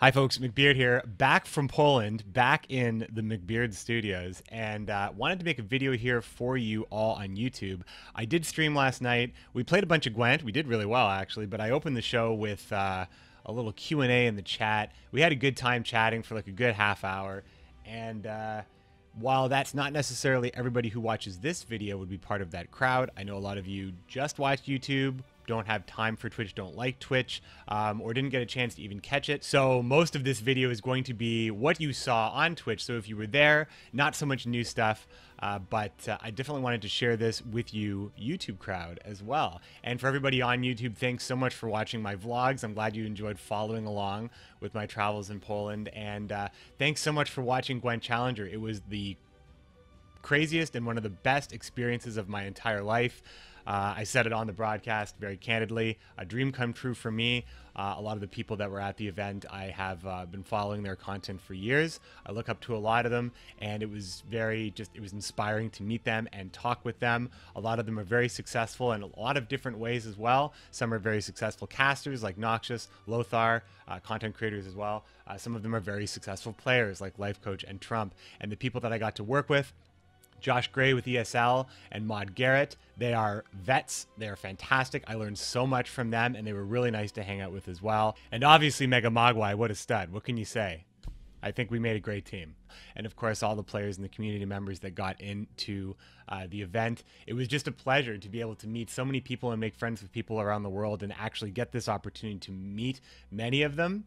Hi folks, McBeard here, back from Poland, back in the McBeard studios, and wanted to make a video here for you all on YouTube. I did stream last night. We played a bunch of Gwent. We did really well, actually, but I opened the show with a little Q&A in the chat. We had a good time chatting for like a good half hour, and while that's not necessarily everybody who watches this video would be part of that crowd, I know a lot of you just watch YouTube, don't have time for Twitch, don't like Twitch, or didn't get a chance to even catch it. So most of this video is going to be what you saw on Twitch. So if you were there, not so much new stuff, but I definitely wanted to share this with you YouTube crowd as well. And for everybody on YouTube, thanks so much for watching my vlogs. I'm glad you enjoyed following along with my travels in Poland. And thanks so much for watching Gwent Challenger. It was the craziest and one of the best experiences of my entire life. I said it on the broadcast very candidly, a dream come true for me. A lot of the people that were at the event, I have been following their content for years. I look up to a lot of them, and it was it was inspiring to meet them and talk with them. A lot of them are very successful in a lot of different ways as well. Some are very successful casters like Noxious, Lothar, content creators as well. Some of them are very successful players like Life Coach and Trump. And the people that I got to work with, Josh Gray with ESL and Maud Garrett, they are vets. They are fantastic. I learned so much from them, and they were really nice to hang out with as well. And obviously Mega Mogwai, what a stud. What can you say? I think we made a great team. And of course, all the players and the community members that got into the event. It was just a pleasure to be able to meet so many people and make friends with people around the world and actually get this opportunity to meet many of them.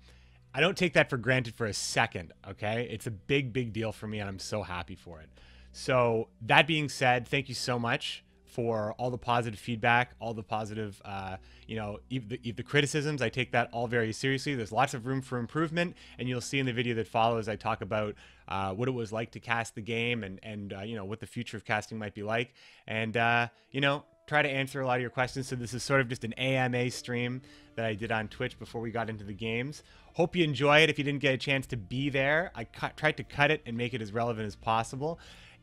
I don't take that for granted for a second, okay? It's a big, big deal for me, and I'm so happy for it. So that being said, thank you so much for all the positive feedback, all the positive, the criticisms. I take that all very seriously. There's lots of room for improvement, and you'll see in the video that follows, I talk about what it was like to cast the game and what the future of casting might be like, and try to answer a lot of your questions. So this is sort of just an AMA stream that I did on Twitch before we got into the games. Hope you enjoy it. If you didn't get a chance to be there, I tried to cut it and make it as relevant as possible.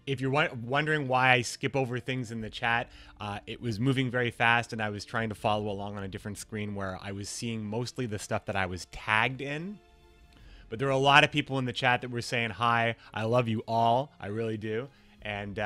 If you're wondering why I skip over things in the chat, it was moving very fast, and I was trying to follow along on a different screen where I was seeing mostly the stuff that I was tagged in. But there were a lot of people in the chat that were saying, hi, I love you all. I really do. And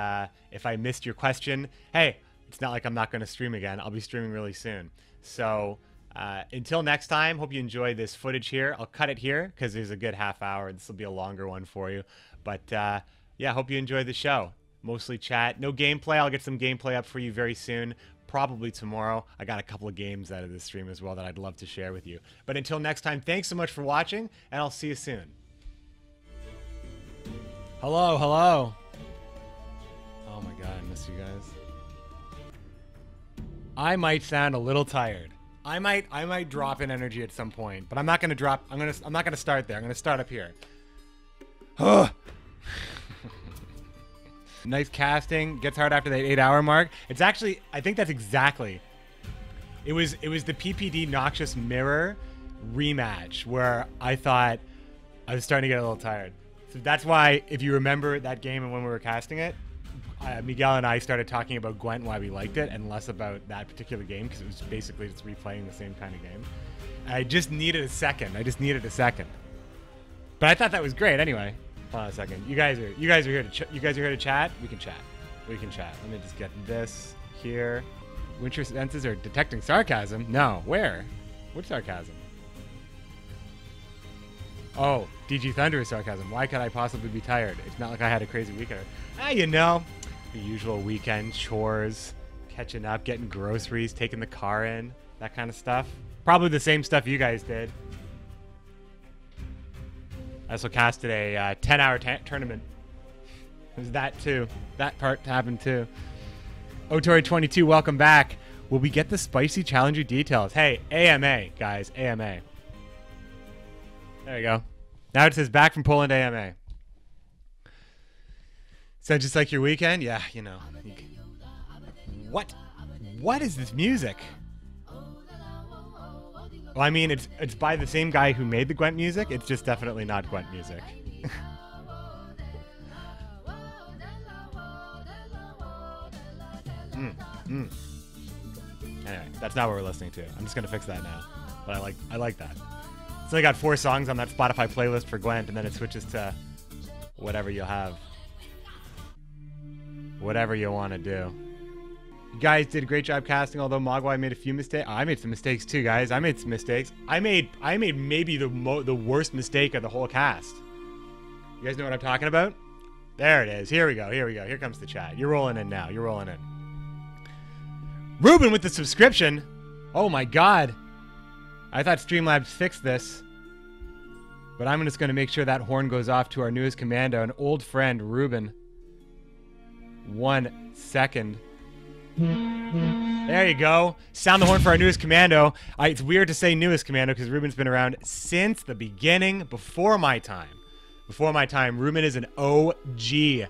if I missed your question, hey, it's not like I'm not going to stream again. I'll be streaming really soon. So until next time, hope you enjoy this footage here. I'll cut it here because there's a good half hour. This will be a longer one for you. But yeah, hope you enjoyed the show. Mostly chat. No gameplay. I'll get some gameplay up for you very soon. Probably tomorrow. I got a couple of games out of this stream as well that I'd love to share with you. But until next time, thanks so much for watching, and I'll see you soon. Hello, hello. Oh my god, I miss you guys. I might sound a little tired. I might drop in energy at some point, but I'm not gonna drop. I'm not gonna start there. I'm gonna start up here. Nice casting. Gets hard after that 8-hour mark. It's actually, I think that's exactly. It was the PPD Noxious Mirror rematch where I thought I was starting to get a little tired. So that's why, if you remember that game and when we were casting it, Miguel and I started talking about Gwent, why we liked it, and less about that particular game because it was basically just replaying the same kind of game. I just needed a second. But I thought that was great anyway. Hold on a second. You guys are here to chat. We can chat. Let me just get this here. Winter senses are detecting sarcasm. No, where? What sarcasm? Oh, DG Thunder is sarcasm. Why could I possibly be tired? It's not like I had a crazy weekend. The usual weekend chores, catching up, getting groceries, taking the car in, that kind of stuff. Probably the same stuff you guys did. I also casted a 10-hour tournament. There's that too. That part happened too. Otori22, welcome back. Will we get the spicy challenger details? Hey, AMA, guys, AMA. There you go. Now it says back from Poland AMA. So just like your weekend? Yeah, you know. What is this music? Well, I mean, it's by the same guy who made the Gwent music. It's just definitely not Gwent music. Anyway, that's not what we're listening to. I'm just gonna fix that now. But I like that. It's only got 4 songs on that Spotify playlist for Gwent, and then it switches to whatever you'll have. Whatever you want to do. You guys did a great job casting, although Mogwai made a few mistakes. I made some mistakes too, guys. I made some mistakes. I made maybe the worst mistake of the whole cast. You guys know what I'm talking about? There it is. Here we go. Here we go. Here comes the chat. You're rolling in now. You're rolling in. Ruben with the subscription. Oh my god. I thought Streamlabs fixed this. But I'm just going to make sure that horn goes off to our newest commando, an old friend, Ruben. 1 second. There you go. Sound the horn for our newest commando. It's weird to say newest commando because Ruben's been around since the beginning, before my time. Before my time. Ruben is an OG.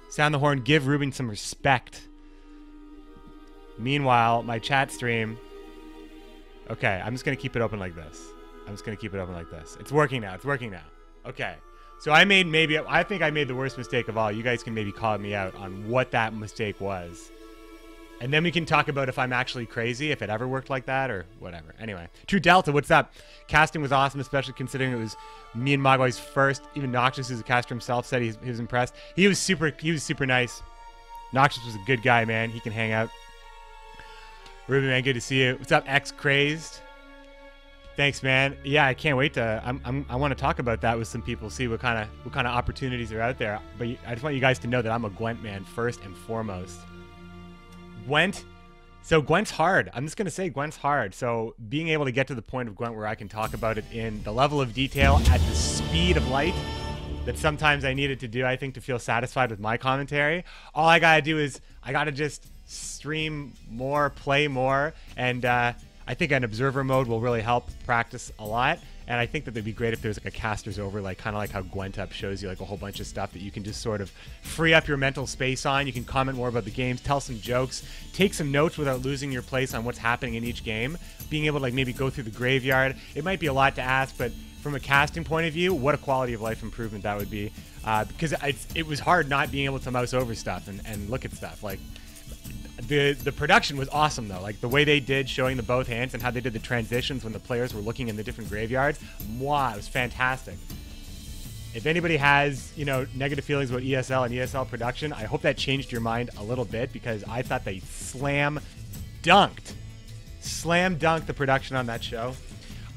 Sound the horn. Give Ruben some respect. Meanwhile, my chat stream... Okay, I'm just going to keep it open like this. I'm just going to keep it open like this. It's working now. It's working now. Okay. So I think I made the worst mistake of all. You guys can maybe call me out on what that mistake was. And then we can talk about if I'm actually crazy, if it ever worked like that or whatever. Anyway, True Delta, what's up? Casting was awesome, especially considering it was me and Mogwai's first. Even Noxious, who's a caster himself, said he was impressed. He was super nice. Noxious was a good guy, man. He can hang out. Ruben, man, good to see you. What's up, X Crazed? Thanks, man. Yeah, I can't wait to. I want to talk about that with some people. See what kind of opportunities are out there. But I just want you guys to know that I'm a Gwent man first and foremost. Gwent. So Gwent's hard. I'm just gonna say Gwent's hard. So being able to get to the point of Gwent where I can talk about it in the level of detail at the speed of light that sometimes I needed to do, I think, to feel satisfied with my commentary. All I gotta do is I gotta just stream more, play more, and I think an observer mode will really help practice a lot. And I think that it'd be great if there's like a caster's overlay, kind of like how Gwent Up shows you like a whole bunch of stuff that you can just sort of free up your mental space on. You can comment more about the games, tell some jokes, take some notes without losing your place on what's happening in each game. Being able to like maybe go through the graveyard. It might be a lot to ask, but from a casting point of view, what a quality of life improvement that would be. Because it was hard not being able to mouse over stuff and look at stuff. Like the production was awesome though, like the way they did showing the both hands and how they did the transitions when the players were looking in the different graveyards. Mwah, it was fantastic. If anybody has, you know, negative feelings about ESL and ESL production, I hope that changed your mind a little bit, because I thought they slam dunked the production on that show.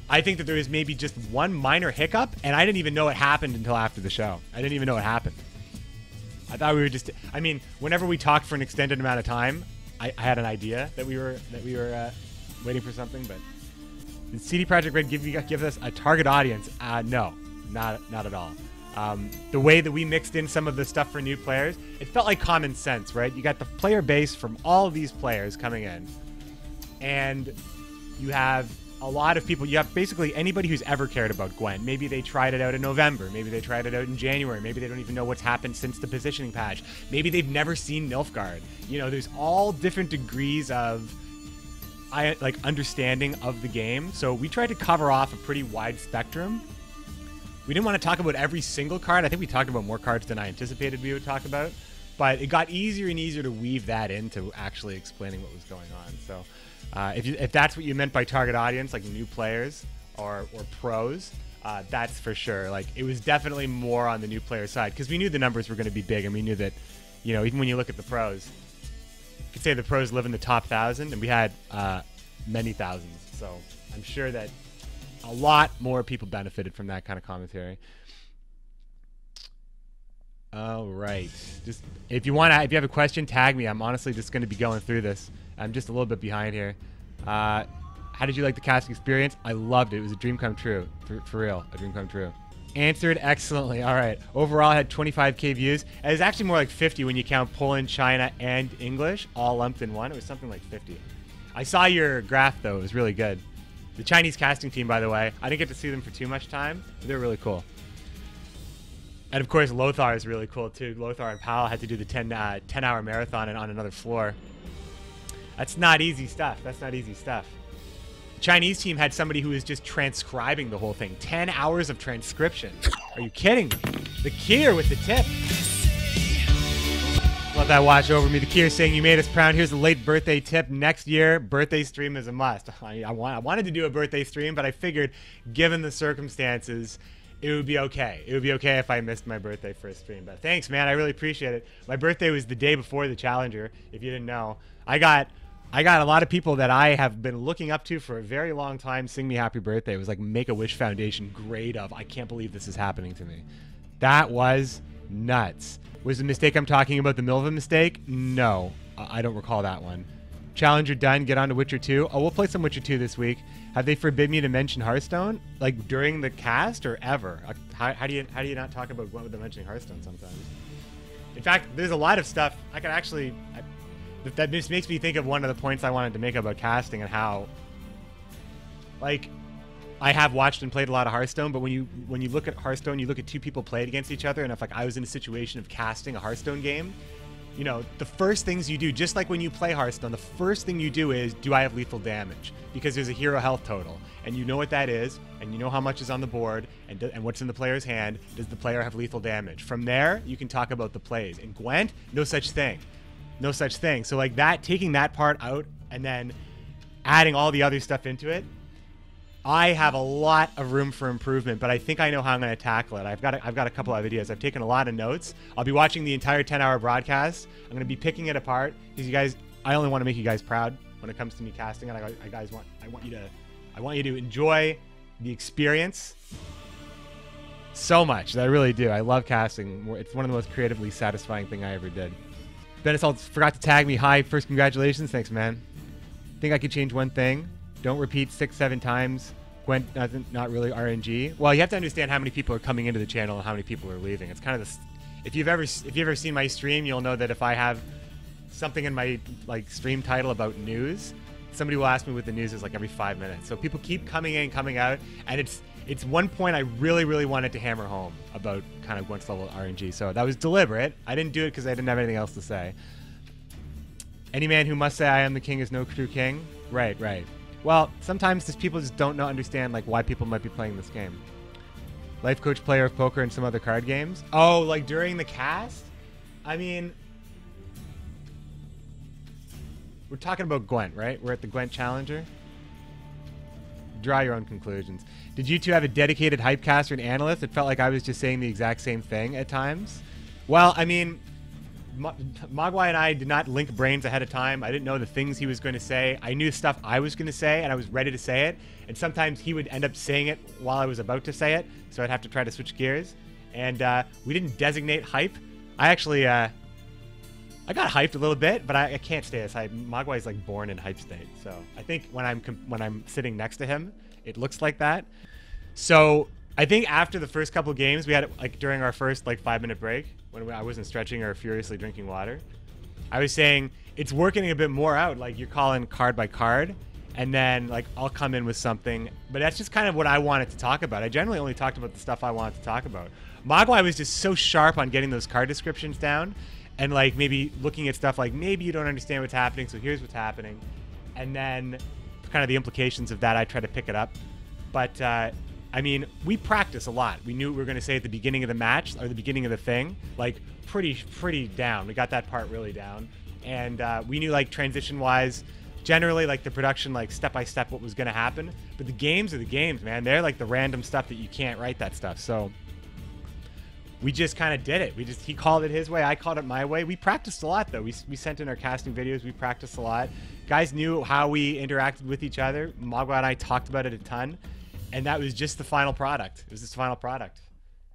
I think that there was maybe just one minor hiccup, and I didn't even know it happened until after the show. I didn't even know it happened. I thought we were just, I mean, whenever we talked for an extended amount of time, I had an idea that we were waiting for something. But did CD Projekt Red give us a target audience? No, not at all. The way that we mixed in some of the stuff for new players, it felt like common sense, right? You got the player base from all of these players coming in, and you have a lot of people. You have basically anybody who's ever cared about Gwent. Maybe they tried it out in November. Maybe they tried it out in January. Maybe they don't even know what's happened since the positioning patch. Maybe they've never seen Nilfgaard. You know, there's all different degrees of understanding of the game. So we tried to cover off a pretty wide spectrum. We didn't want to talk about every single card. I think we talked about more cards than I anticipated we would talk about. But it got easier and easier to weave that into actually explaining what was going on. So if that's what you meant by target audience, like new players or pros, that's for sure. Like, it was definitely more on the new player side, because we knew the numbers were going to be big, and we knew that, you know, even when you look at the pros, you could say the pros live in the top 1,000, and we had many thousands. So I'm sure that a lot more people benefited from that kind of commentary. All right. Just if you have a question, tag me. I'm honestly just going to be going through this. I'm just a little bit behind here. How did you like the casting experience? I loved it. It was a dream come true. For real, a dream come true. Answered excellently. All right. Overall, I had 25K views. It was actually more like 50 when you count Poland, China, and English all lumped in one. It was something like 50. I saw your graph, though. It was really good. The Chinese casting team, by the way, I didn't get to see them for too much time, but they're really cool. And of course, Lothar is really cool too. Lothar and Powell had to do the 10-hour marathon and on another floor. That's not easy stuff. That's not easy stuff. The Chinese team had somebody who was just transcribing the whole thing. 10 hours of transcription. Are you kidding me? The Kier with the tip. Let that watch over me. The Kier saying you made us proud. Here's a late birthday tip. Next year, birthday stream is a must. I wanted to do a birthday stream, but I figured, given the circumstances, it would be okay. It would be okay if I missed my birthday for a stream. But thanks, man. I really appreciate it. My birthday was the day before the Challenger, if you didn't know. I got a lot of people that I have been looking up to for a very long time sing me happy birthday. It was like Make-A-Wish Foundation grade of, I can't believe this is happening to me. That was nuts. Was the mistake I'm talking about the Milva mistake? No, I don't recall that one. Challenger done, get on to Witcher 2. Oh, we'll play some Witcher 2 this week. Have they forbid me to mention Hearthstone? Like during the cast or ever? How do you not talk about Gwent without mentioning Hearthstone sometimes? In fact, there's a lot of stuff I could actually... that just makes me think of one of the points I wanted to make about casting and how... Like... I have watched and played a lot of Hearthstone, but when you look at Hearthstone, you look at two people played against each other, and if like I was in a situation of casting a Hearthstone game, you know, the first things you do, just like when you play Hearthstone, the first thing you do is, do I have lethal damage? Because there's a hero health total, and you know what that is, and you know how much is on the board, and what's in the player's hand. Does the player have lethal damage? From there, you can talk about the plays. In Gwent, no such thing. No such thing. So like that, taking that part out, and then adding all the other stuff into it, I have a lot of room for improvement, but I think I know how I'm going to tackle it. I've got a couple of ideas. I've taken a lot of notes. I'll be watching the entire 10-hour broadcast. I'm going to be picking it apart because you guys, I only want to make you guys proud when it comes to me casting it. I want you to enjoy the experience so much. That I really do. I love casting. It's one of the most creatively satisfying thing I ever did. Benisalt forgot to tag me. Hi, first congratulations. Thanks, man. Think I could change one thing. Don't repeat 6-7 times. Gwent, not really RNG. Well, you have to understand how many people are coming into the channel and how many people are leaving. It's kind of this. If you've ever seen my stream, you'll know that if I have something in my like stream title about news, somebody will ask me what the news is like every 5 minutes. So people keep coming in, coming out, and it's one point I really wanted to hammer home about kind of Gwent's level RNG. So that was deliberate. I didn't do it because I didn't have anything else to say. Any man who must say I am the king is no true king. Right. Well, sometimes just people just don't understand like why people might be playing this game. Life coach, player of poker, and some other card games. Oh, like during the cast? I mean, we're talking about Gwent, right? We're at the Gwent Challenger. Draw your own conclusions. Did you two have a dedicated hypecaster and analyst? It felt like I was just saying the exact same thing at times. Well, I mean, Mogwai and I did not link brains ahead of time. I didn't know the things he was going to say. I knew stuff I was going to say, and I was ready to say it. And sometimes he would end up saying it while I was about to say it, so I'd have to try to switch gears. And we didn't designate hype. I actually, I got hyped a little bit, but I can't stay as hype. Mogwai's like born in hype state, so I think when I'm sitting next to him, it looks like that. So I think after the first couple games, we had like during our first like 5-minute break, when I wasn't stretching or furiously drinking water, I was saying it's working a bit more out. Like you're calling card by card, and then like I'll come in with something, but that's just kind of what I wanted to talk about. I generally only talked about the stuff I wanted to talk about. Mogwai was just so sharp on getting those card descriptions down, and like maybe looking at stuff like maybe you don't understand what's happening, so here's what's happening, and then kind of the implications of that. I try to pick it up, but I mean, we practice a lot. We knew what we were going to say at the beginning of the match, or the beginning of the thing, like pretty down. We got that part really down. And we knew like transition-wise, generally like the production, like step-by-step what was going to happen. But the games are the games, man. They're like the random stuff that you can't write that stuff. So we just kind of did it. He called it his way, I called it my way. We practiced a lot though. We sent in our casting videos, we practiced a lot. Guys knew how we interacted with each other. Mogwai and I talked about it a ton. And that was just the final product. It was just the final product.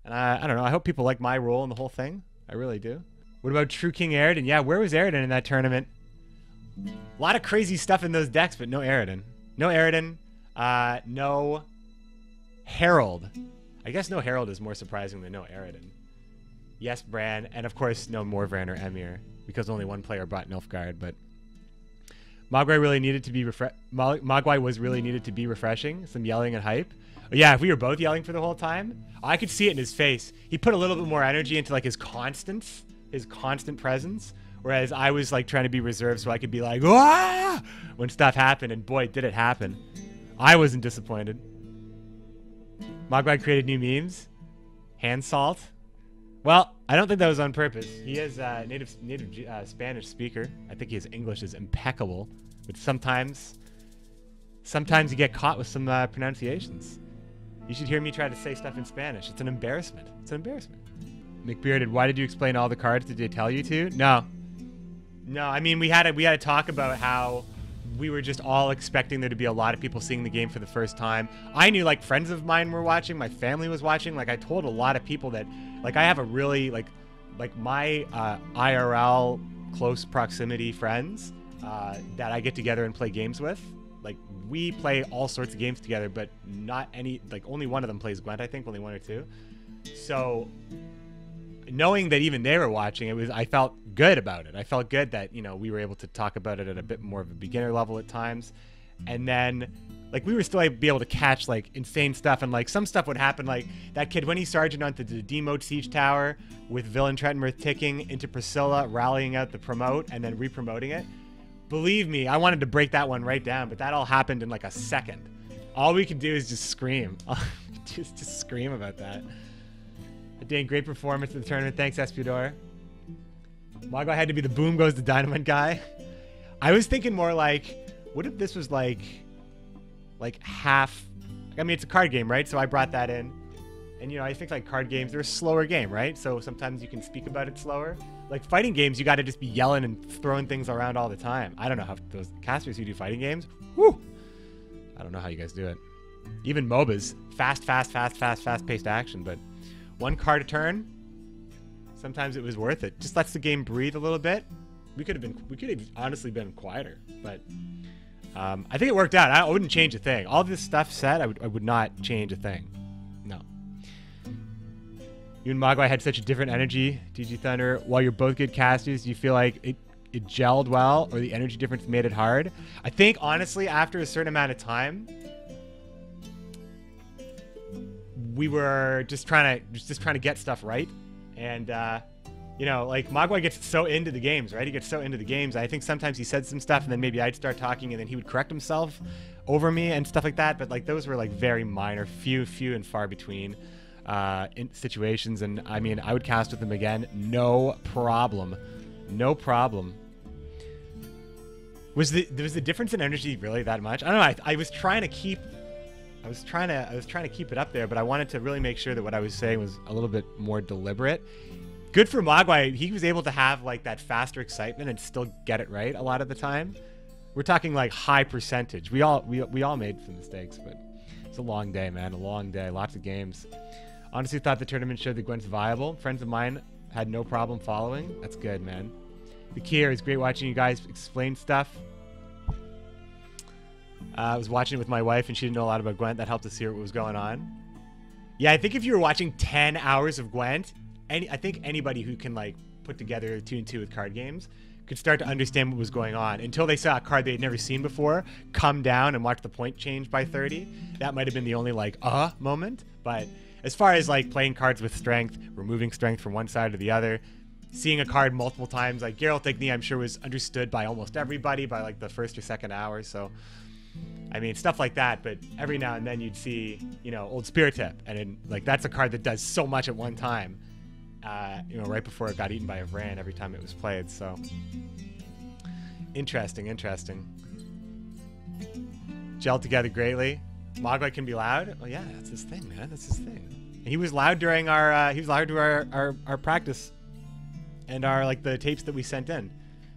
And I don't know. I hope people like my role in the whole thing. I really do. What about True King Aridin? Yeah, where was Aridin in that tournament? A lot of crazy stuff in those decks, but no Aridin. No Aridin. No Herald. I guess no Herald is more surprising than no Aridin. Yes, Bran. And of course, no Morvran or Emir, because only one player brought Nilfgaard, but Mogwai really needed to be Mogwai was really needed to be refreshing. Some yelling and hype. Yeah, if we were both yelling for the whole time, I could see it in his face. He put a little bit more energy into like his constant presence, whereas I was like trying to be reserved so I could be like, "Wah!" when stuff happened, and boy, did it happen. I wasn't disappointed. Mogwai created new memes. Hand salt. Well, I don't think that was on purpose. He is a native Spanish speaker. I think his English is impeccable, but sometimes you get caught with some pronunciations. You should hear me try to say stuff in Spanish. It's an embarrassment. It's an embarrassment. McBearded, why did you explain all the cards? Did they tell you to? No. No, I mean, we had a talk about how we were just all expecting there to be a lot of people seeing the game for the first time. I knew, like, friends of mine were watching. My family was watching. Like, I told a lot of people that, like, I have a really, like my IRL close proximity friends that I get together and play games with. Like, we play all sorts of games together, but not any, like, only one of them plays Gwent, I think, only one or two. So knowing that even they were watching, I felt good about it. I felt good that, you know, we were able to talk about it at a bit more of a beginner level at times. And then, like, we were still be able to catch, like, insane stuff. And, like, some stuff would happen, like that kid when he sergeant onto the demote siege tower with Villain Trentonworth ticking into Priscilla, rallying out the promote and then re-promoting it. Believe me, I wanted to break that one right down, but that all happened in like a second. All we could do is just scream. just scream about that. Dang, great performance in the tournament. Thanks, Espudor. Mago had to be the boom goes the dynamite guy. I was thinking more like, what if this was like half? I mean, it's a card game, right? So I brought that in. And, you know, I think like card games, they're a slower game, right? So sometimes you can speak about it slower. Like fighting games, you got to just be yelling and throwing things around all the time. I don't know how those casters who do fighting games, whew, I don't know how you guys do it. Even MOBAs, fast-paced action, but one card a turn, sometimes it was worth it. Just lets the game breathe a little bit. We could have honestly been quieter, but I think it worked out. I wouldn't change a thing. All this stuff said, I would not change a thing. No. You and Mogwai had such a different energy, DG Thunder. While you're both good casters, do you feel like it gelled well, or the energy difference made it hard? I think, honestly, after a certain amount of time, we were just trying to get stuff right. And, you know, like, Mogwai gets so into the games, right? He gets so into the games. I think sometimes he said some stuff, and then maybe I'd start talking, and then he would correct himself over me and stuff like that. But, like, those were, like, very minor, few and far between in situations. And, I mean, I would cast with him again. No problem. No problem. Was the difference in energy really that much? I don't know. I was trying to keep it up there, but I wanted to really make sure that what I was saying was a little bit more deliberate. Good for Mogwai. He was able to have like that faster excitement and still get it right a lot of the time. We're talking like high percentage. We all made some mistakes, but it's a long day, man. A long day. Lots of games. Honestly thought the tournament showed that Gwent's viable. Friends of mine had no problem following. That's good, man. The key here is great watching you guys explain stuff. I was watching it with my wife, and she didn't know a lot about Gwent. That helped us hear what was going on. Yeah, I think if you were watching 10 hours of Gwent, I think anybody who can like put together 2 and 2 with card games could start to understand what was going on until they saw a card they had never seen before come down and watch the point change by 30. That might have been the only like moment. But as far as like playing cards with strength, removing strength from one side to the other, seeing a card multiple times, like Geralt Igni, I'm sure was understood by almost everybody by like the first or second hour. So I mean, stuff like that, but every now and then you'd see, you know, Old Spirit Tip, and like that's a card that does so much at one time, you know, right before it got eaten by a Vran every time it was played. So interesting. Gel together greatly. Mogwai can be loud. Oh yeah, that's his thing, man. That's his thing. And he was loud during our our practice and our like the tapes that we sent in.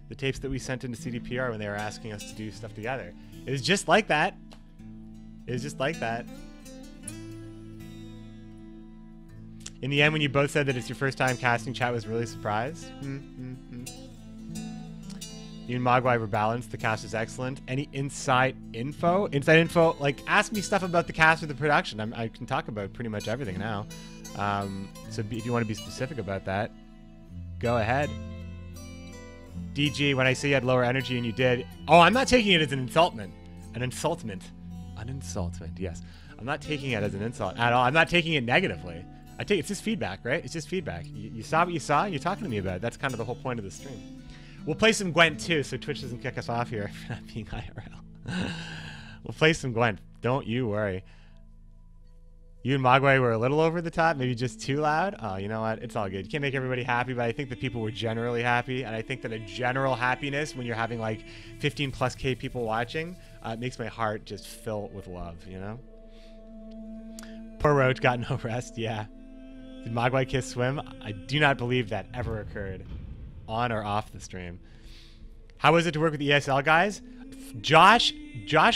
The tapes that we sent into CDPR when they were asking us to do stuff together. It was just like that. In the end, when you both said that it's your first time casting, chat was really surprised. You and Mogwai were balanced. The cast is excellent. Any inside info? Inside info, like ask me stuff about the cast or the production. I can talk about pretty much everything now. So if you want to be specific about that, go ahead. DG, when I say you had lower energy and you did... Oh, I'm not taking it as an insultment. An insultment, yes. I'm not taking it as an insult at all. I'm not taking it negatively. It's just feedback, right? It's just feedback. You saw what you saw, and you're talking to me about it. That's kind of the whole point of the stream. We'll play some Gwent, too, so Twitch doesn't kick us off here for not being IRL. We'll play some Gwent. Don't you worry. You and Mogwai were a little over the top, maybe just too loud. Oh, you know what? It's all good. You can't make everybody happy, but I think that people were generally happy. And I think that a general happiness when you're having like 15+ K people watching makes my heart just fill with love, you know? Poor Roach got no rest, yeah. Did Mogwai kiss swim? I do not believe that ever occurred on or off the stream. How was it to work with the ESL guys? Josh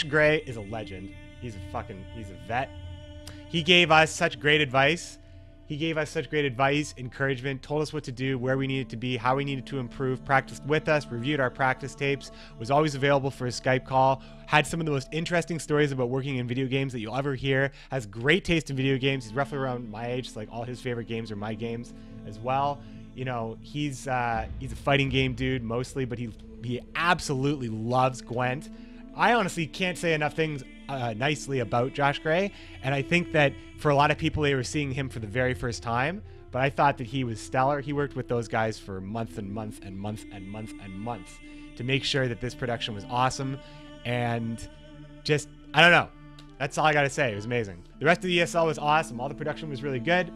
Gray is a legend. He's a vet. He gave us such great advice. Encouragement, told us what to do, where we needed to be, how we needed to improve, practiced with us, reviewed our practice tapes, was always available for a Skype call, had some of the most interesting stories about working in video games that you'll ever hear, has great taste in video games. He's roughly around my age, so like all his favorite games are my games as well. You know, he's a fighting game dude mostly, but he absolutely loves Gwent. I honestly can't say enough things nicely about Josh Gray, and I think that for a lot of people they were seeing him for the very first time, but I thought that he was stellar. He worked with those guys for months and months and months and months and months to make sure that this production was awesome, and just, I don't know, that's all I gotta say. It was amazing. The rest of the ESL was awesome. All the production was really good.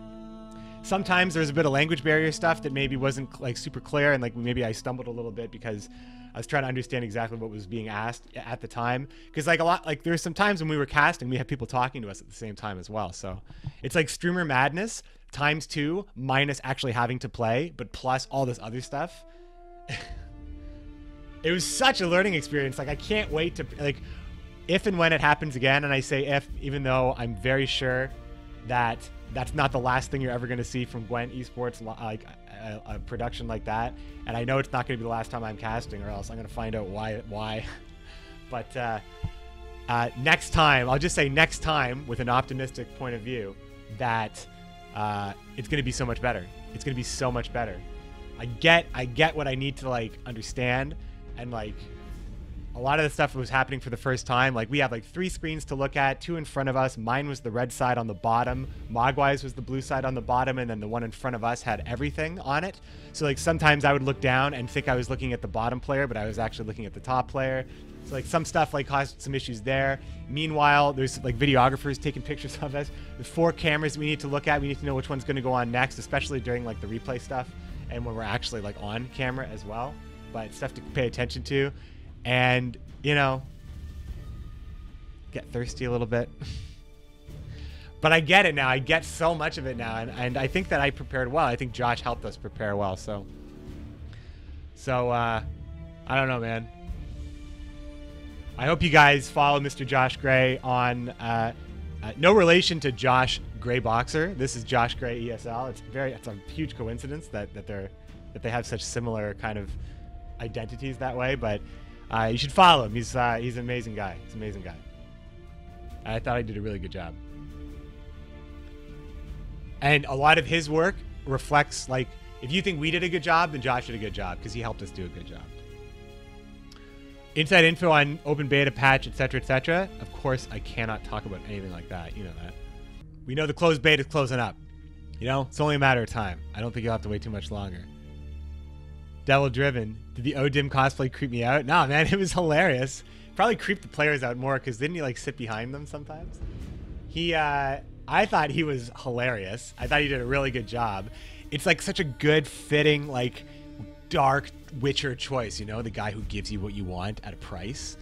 Sometimes there's a bit of language barrier stuff that maybe wasn't like super clear, and like maybe I stumbled a little bit because I was trying to understand exactly what was being asked at the time. Because like there's some times when we were casting, we had people talking to us at the same time as well. So it's like streamer madness ×2 minus actually having to play, but plus all this other stuff. It was such a learning experience. Like I can't wait to, like, if and when it happens again, and I say if, even though I'm very sure that that's not the last thing you're ever going to see from Gwent Esports, like a production like that. And I know it's not going to be the last time I'm casting, or else I'm going to find out why. But next time, I'll just say next time with an optimistic point of view, that it's going to be so much better. It's going to be so much better. I get what I need to like understand, and like a lot of the stuff was happening for the first time. Like we have like 3 screens to look at, 2 in front of us. Mine was the red side on the bottom. Mogwai's was the blue side on the bottom, and then the one in front of us had everything on it. So like sometimes I would look down and think I was looking at the bottom player, but I was actually looking at the top player. So like some stuff like caused some issues there. Meanwhile, there's like videographers taking pictures of us. There's 4 cameras we need to look at. We need to know which one's going to go on next, especially during like the replay stuff and when we're actually like on camera as well. But stuff to pay attention to. And, you know, get thirsty a little bit. But I get it now. I get so much of it now. And I think that I prepared well. I think Josh helped us prepare well. So I don't know, man. I hope you guys follow Mr. Josh Gray on, no relation to Josh Gray Boxer. This is Josh Gray ESL. It's a huge coincidence that they have such similar kind of identities that way, but you should follow him. He's an amazing guy. He's an amazing guy. I thought I did a really good job. And a lot of his work reflects, like, if you think we did a good job, then Josh did a good job because he helped us do a good job. Inside info on open beta patch, etc., etc. Of course, I cannot talk about anything like that. You know that. We know the closed beta is closing up. You know, it's only a matter of time. I don't think you'll have to wait too much longer. Devil Driven. Did the ODIM cosplay creep me out? Nah, man, it was hilarious. Probably creeped the players out more because didn't he like sit behind them sometimes? I thought he was hilarious. I thought he did a really good job. It's like such a good fitting, like dark Witcher choice, you know, the guy who gives you what you want at a price.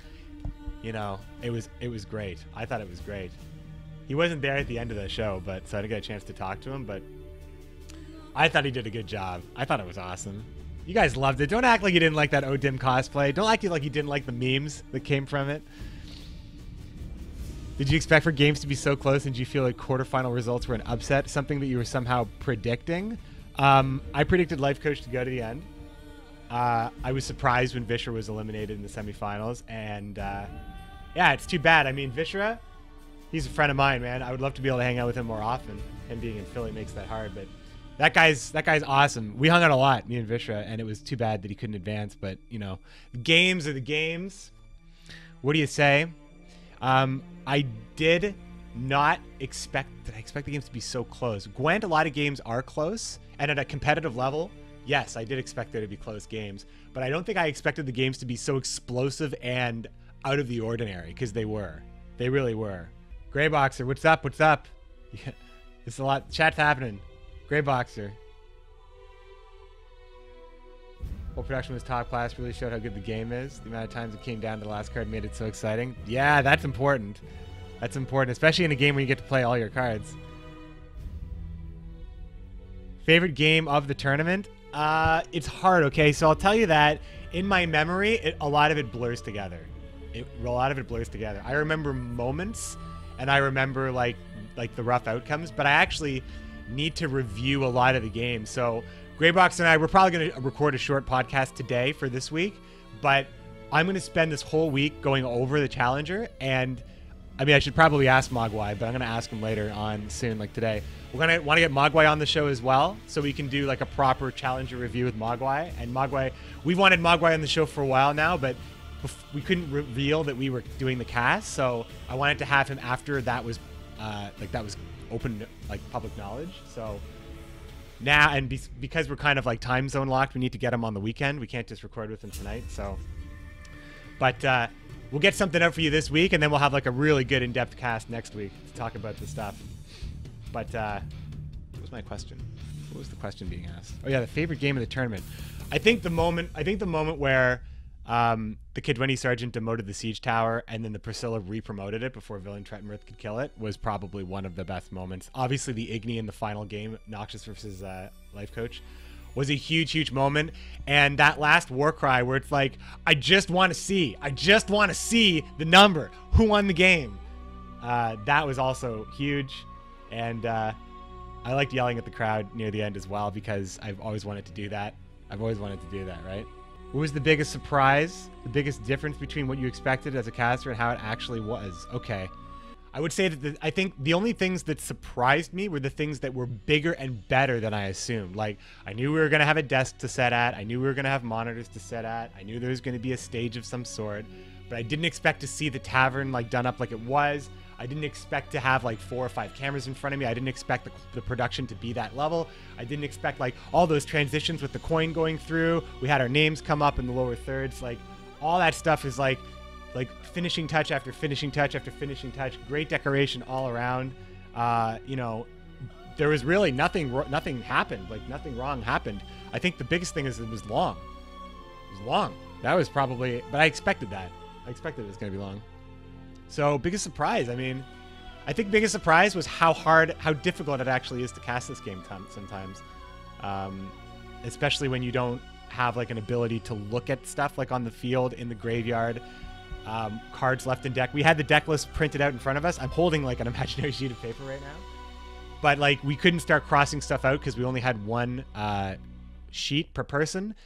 You know, it was great. I thought it was great. He wasn't there at the end of the show, but so I didn't get a chance to talk to him, but I thought he did a good job. I thought it was awesome. You guys loved it. Don't act like you didn't like that ODIM cosplay. Don't act like you didn't like the memes that came from it. Did you expect for games to be so close, and did you feel like quarterfinal results were an upset? Something that you were somehow predicting? I predicted Life Coach to go to the end. I was surprised when Vishra was eliminated in the semifinals, and yeah, it's too bad. I mean, Vishra, he's a friend of mine, man. I would love to be able to hang out with him more often. Him being in Philly makes that hard, but that guy's awesome. We hung out a lot, me and Vishra, and it was too bad that he couldn't advance. But you know, the games are the games. What do you say? I did not expect. Did I expect the games to be so close? Gwent, a lot of games are close, and at a competitive level, yes, I did expect there to be close games. But I don't think I expected the games to be so explosive and out of the ordinary, because they were. They really were. Grey Boxer, what's up? What's up? Yeah, it's a lot. Chat's happening. Great boxer. Whole production was top class. Really showed how good the game is. The amount of times it came down to the last card made it so exciting. Yeah, that's important. That's important, especially in a game where you get to play all your cards. Favorite game of the tournament? It's hard, okay? So I'll tell you that in my memory, a lot of it blurs together. I remember moments, and I remember like the rough outcomes, but I actually need to review a lot of the games. So Greybox and I, we're probably going to record a short podcast today for this week, but I'm going to spend this whole week going over the Challenger. And I mean, I should probably ask Mogwai, but I'm going to ask him later on soon, like today. We're going to want to get Mogwai on the show as well, so we can do like a proper Challenger review with Mogwai. And Mogwai, we've wanted Mogwai on the show for a while now, but we couldn't reveal that we were doing the cast. So I wanted to have him after that was open, like public knowledge. So now, and because we're kind of like time zone locked, we need to get him on the weekend. We can't just record with him tonight. So, but we'll get something out for you this week, and then we'll have like a really good in-depth cast next week to talk about the stuff. But what was my question? What was the question being asked? Oh yeah, the favorite game of the tournament. I think the moment where the Kidwini Sergeant demoted the Siege Tower and then the Priscilla re-promoted it before Villain Trettenmirth could kill it was probably one of the best moments. Obviously, the Igni in the final game, Noxious versus Life Coach, was a huge, huge moment. And that last war cry where it's like, I just want to see the number. Who won the game? That was also huge. And I liked yelling at the crowd near the end as well, because I've always wanted to do that. Right? What was the biggest surprise? The biggest difference between what you expected as a caster and how it actually was? Okay. I would say that I think the only things that surprised me were the things that were bigger and better than I assumed. Like, I knew we were going to have a desk to set at. I knew we were going to have monitors to set at. I knew there was going to be a stage of some sort. But I didn't expect to see the tavern like done up like it was. I didn't expect to have like 4 or 5 cameras in front of me. I didn't expect the production to be that level. I didn't expect like all those transitions with the coin going through. We had our names come up in the lower thirds. Like, all that stuff is like finishing touch after finishing touch after finishing touch. Great decoration all around. You know, there was really nothing happened. Like, nothing wrong happened. I think the biggest thing is it was long. It was long. That was probably, but I expected that. I expected it was going to be long. So, biggest surprise, I mean, I think biggest surprise was how difficult it actually is to cast this game sometimes. Especially when you don't have like an ability to look at stuff like on the field, in the graveyard, cards left in deck. We had the deck list printed out in front of us. I'm holding like an imaginary sheet of paper right now. But like, we couldn't start crossing stuff out because we only had one sheet per person.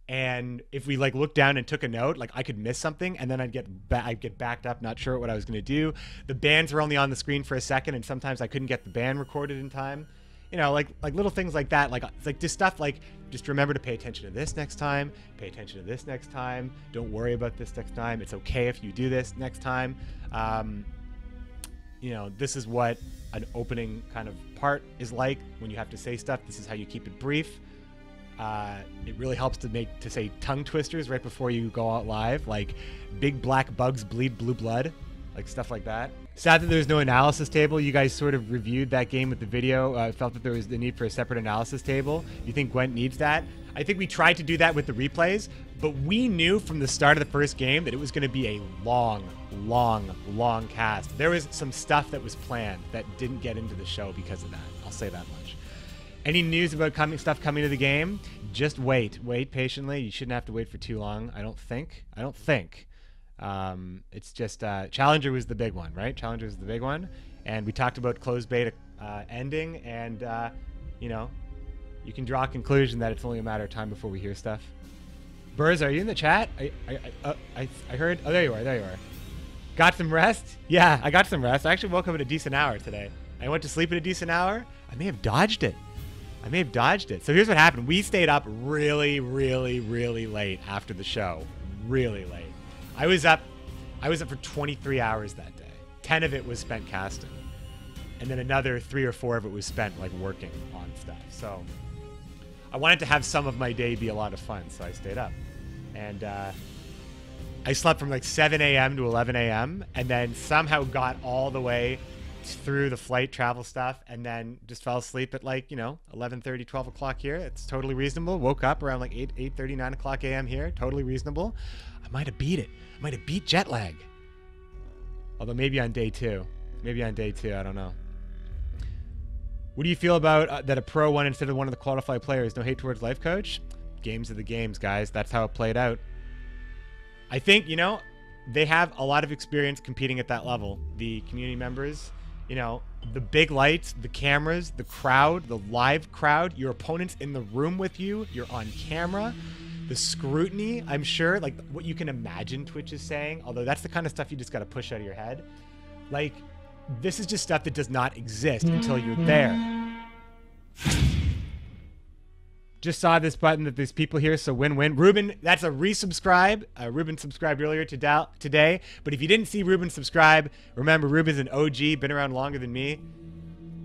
And if we like looked down and took a note, like I could miss something, and then I'd get backed up, not sure what I was going to do. The bands were only on the screen for a second, and sometimes I couldn't get the band recorded in time. You know, like little things like that. Like it's like just stuff like, just remember to pay attention to this next time. Pay attention to this next time. Don't worry about this next time. It's okay if you do this next time. You know, this is what an opening kind of part is like when you have to say stuff. This is how you keep it brief. It really helps to say tongue twisters right before you go out live, like big black bugs bleed blue blood, like stuff like that. Sad that there's no analysis table. You guys sort of reviewed that game with the video. Felt that there was the need for a separate analysis table. You think Gwent needs that? I think we tried to do that with the replays, but we knew from the start of the first game that it was going to be a long cast. There was some stuff that was planned that didn't get into the show because of that. I'll say that much. Any news about stuff coming to the game? Just wait patiently. You shouldn't have to wait for too long. I don't think. It's just Challenger was the big one, right? Challenger was the big one, and we talked about closed beta ending, and you know, you can draw a conclusion that it's only a matter of time before we hear stuff. Burrs, are you in the chat? I heard. Oh, there you are. Got some rest? Yeah, I got some rest. I actually woke up at a decent hour today. I went to sleep at a decent hour. I may have dodged it. So here's what happened. We stayed up really late after the show. Really late. I was up for 23 hours that day. 10 of it was spent casting. And then another 3 or 4 of it was spent like working on stuff. So I wanted to have some of my day be a lot of fun, so I stayed up. And I slept from like 7 a.m. to 11 a.m. and then somehow got all the way through the flight travel stuff, and then just fell asleep at like, 11:30, 12 o'clock here. It's totally reasonable. Woke up around like 8:30, 9 o'clock a.m. here. Totally reasonable. I might have beat it. I might have beat jet lag. Although maybe on day 2. Maybe on day 2. I don't know. What do you feel about that a pro won instead of one of the qualified players? No hate towards life coach. Games are the games, guys. That's how it played out. I think, they have a lot of experience competing at that level. The community members, the big lights, the cameras, the crowd, the live crowd, your opponents in the room with you, you're on camera, the scrutiny, I'm sure, like what you can imagine Twitch is saying, although that's the kind of stuff you just got to push out of your head. Like, this is just stuff that does not exist until you're there. Just saw this button that there's people here, so win-win. Ruben, that's a resubscribe. Ruben subscribed earlier today, but if you didn't see Ruben subscribe, remember Ruben's an OG, been around longer than me.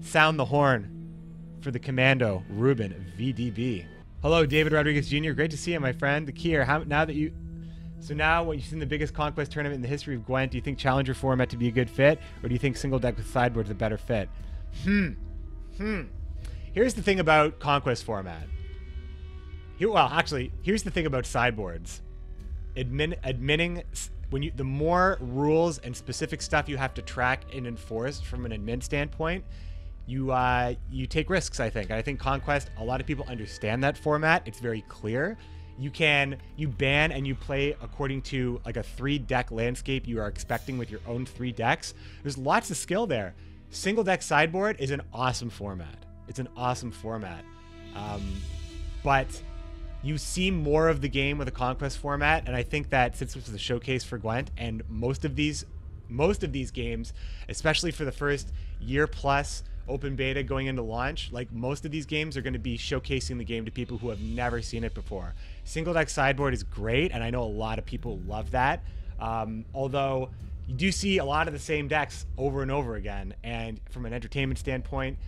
Sound the horn for the commando, Ruben, VDB. Hello, David Rodriguez Jr. Great to see you, my friend. The key here, now what you've seen the biggest conquest tournament in the history of Gwent, do you think Challenger format to be a good fit, or do you think single deck with sideboard is a better fit? Here's the thing about conquest format. Here's the thing about sideboards. Admitting the more rules and specific stuff you have to track and enforce from an admin standpoint, you take risks, I think. And I think Conquest, a lot of people understand that format. It's very clear. You ban and you play according to like a 3-deck landscape you are expecting with your own 3 decks. There's lots of skill there. Single deck sideboard is an awesome format. It's an awesome format. But you see more of the game with a conquest format, and I think that since this is a showcase for Gwent, and most of these games, especially for the first year plus open beta going into launch, like most of these games are going to be showcasing the game to people who have never seen it before. Single deck sideboard is great, and I know a lot of people love that. Although you do see a lot of the same decks over and over again, and from an entertainment standpoint,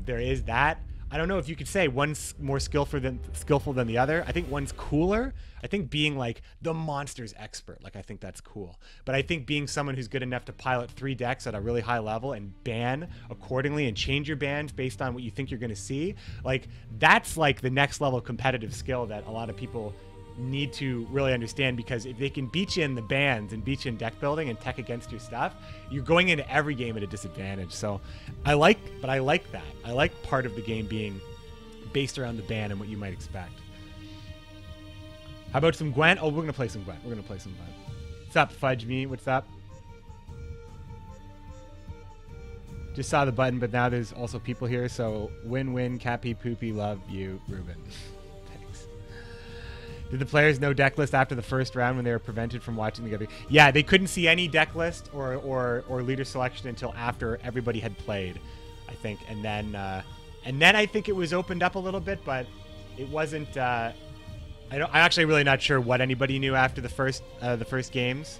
there is that. I don't know if you could say one's more skillful than the other. I think one's cooler. I think being like the monsters expert, like I think that's cool. But I think being someone who's good enough to pilot 3 decks at a really high level and ban accordingly and change your bans based on what you think you're going to see, like that's like the next level competitive skill that a lot of people need to really understand, because if they can beat you in the bans and beat you in deck building and tech against your stuff, you're going into every game at a disadvantage. So I like that. I like part of the game being based around the ban and what you might expect. How about some Gwent? Oh, we're going to play some Gwent. What's up, Fudge Me? What's up? Just saw the button, but now there's also people here, so win-win, Cappy Poopy, love you, Ruben. Did the players know deck list after the first round when they were prevented from watching together? Yeah, they couldn't see any deck list or leader selection until after everybody had played, I think. And then I think it was opened up a little bit, but it wasn't. I'm actually really not sure what anybody knew after the first games,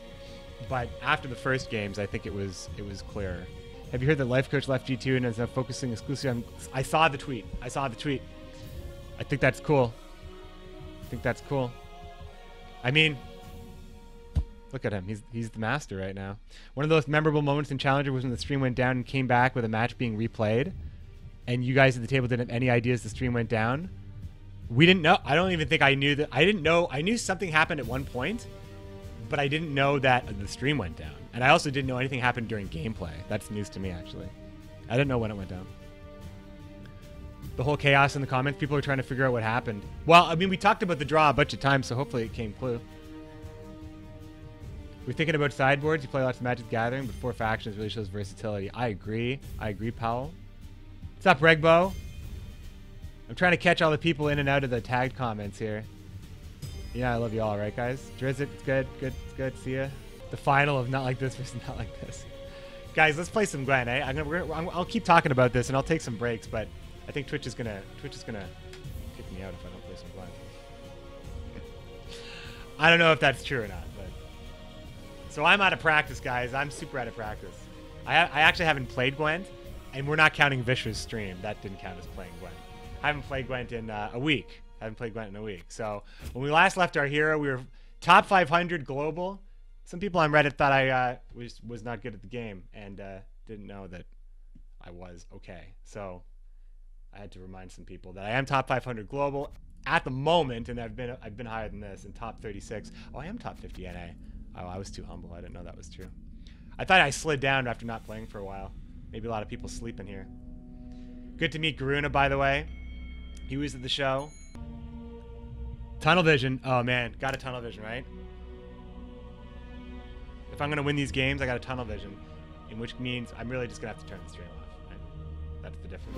but after the first games, I think it was clearer. Have you heard that Life Coach left G2 and is now focusing exclusively on? I saw the tweet. I think that's cool. I mean, look at him. He's the master right now. One of those memorable moments in Challenger was when the stream went down and came back with a match being replayed, and you guys at the table didn't have any ideas the stream went down. We didn't know. I don't even think I knew that. I didn't know. I knew something happened at one point, but I didn't know that the stream went down. And I also didn't know anything happened during gameplay. That's news to me, actually. I didn't know when it went down. The whole chaos in the comments, people are trying to figure out what happened. Well, I mean, we talked about the draw a bunch of times, so hopefully it came clue. We're thinking about sideboards. You play lots of Magic Gathering, but 4 factions really shows versatility. I agree, Powell. What's up, Regbo? I'm trying to catch all the people in and out of the tagged comments here. Yeah, I love you all, right, guys? Drizzt, it's good. See ya. The final of Not Like This versus Not Like This. Guys, let's play some Gwent, eh? I'll keep talking about this, and I'll take some breaks, but I think Twitch is gonna kick me out if I don't play some Gwent. I don't know if that's true or not, but so I'm out of practice, guys. I'm super out of practice. I actually haven't played Gwent, and we're not counting Vishra's stream. That didn't count as playing Gwent. I haven't played Gwent in a week. So when we last left our hero, we were top 500 global. Some people on Reddit thought I was not good at the game and didn't know that was okay. So I had to remind some people that I am top 500 global at the moment, and I've been higher than this, in top 36. Oh, I am top 50 NA. Oh, I was too humble. I didn't know that was true. I thought I slid down after not playing for a while. Maybe a lot of people sleeping here. Good to meet Garuna, by the way. He was at the show. Tunnel vision. Oh man, got a tunnel vision, right? If I'm gonna win these games, I got a tunnel vision, in which means I'm really just gonna have to turn the stream off. Right? That's the difference.